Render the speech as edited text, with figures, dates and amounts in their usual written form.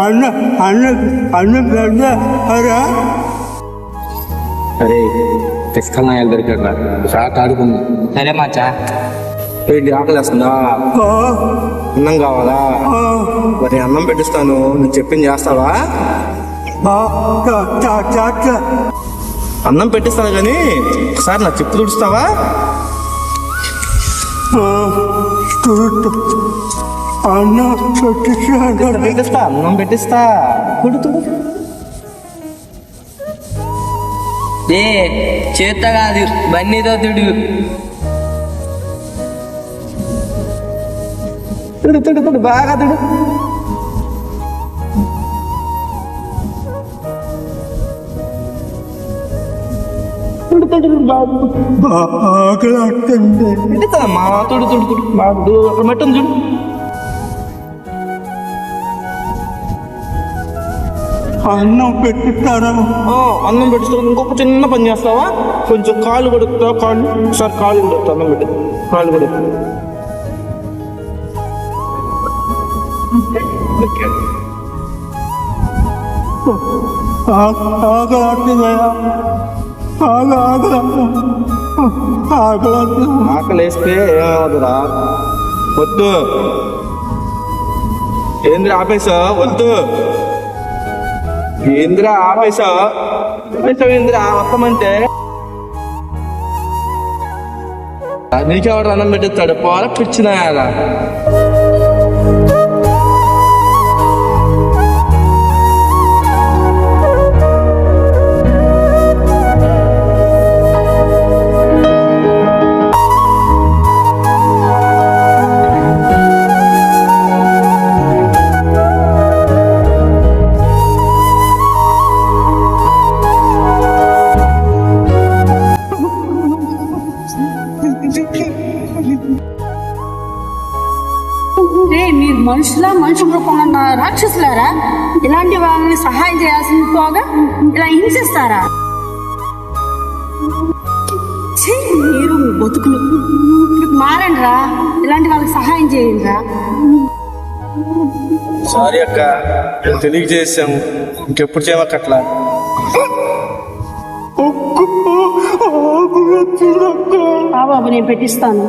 అన్న అన్న అన్న అరా అరే తెస్కల్నాయాలు దొరికాడు షాట్ ఆడుకుంది. సరే మచ్చా. ఏంటి ఆకలి వేస్తుందా? అన్నం కావాలా? మరి అన్నం పెట్టిస్తాను, నువ్వు చెప్పింది చేస్తావా? అన్నం పెట్టిస్తాను కానీ ఒకసారి నా చెప్పు తుడుస్తావా? అన్నం పెట్టిస్తా, అన్నం పెట్టిస్తా. ఏ చేత కాదు, బన్నీతో తుడు. తుడు బాగా తుడు. పెట్టిస్తామా? తుడు తుడు తుడు బాగా అక్కడ మట్టం చూడు. అన్నం పెట్టిస్తారా? అన్నం పెట్టిస్తాను. ఇంకొక చిన్న పని చేస్తావా? కొంచెం కాళ్ళు కొడుకుతా. కాళ్ళు సార్ కాళ్ళు కొడుకుతా. అన్నం పెట్టి కాళ్ళు కొడుకు. ఆకలి వేస్తే ఏమవుతుందా? వద్దు. ఏంద్ర ఆపేసా? వద్దు. ఏంద్ర ఆపేసా? ఏంద్ర వస్తామంటే నీకెవడు అన్నం పెట్టిస్తాడు? పోల పిచ్చినా. మీరు మనుషుల రూపంలో ఉన్న రాక్షసులారా? ఇలాంటి వాళ్ళని సహాయం చేయాల్సిన పోగా ఇలా హింసిస్తారా? మీరు బతుకులు మారండి రా, ఇలాంటి వాళ్ళకి సహాయం చేయండి రా. సారీ అక్క, తెలియజేసాము. ఇంకెప్పుడు చేయమక్కట్లా. బాబు నేను పెట్టిస్తాను.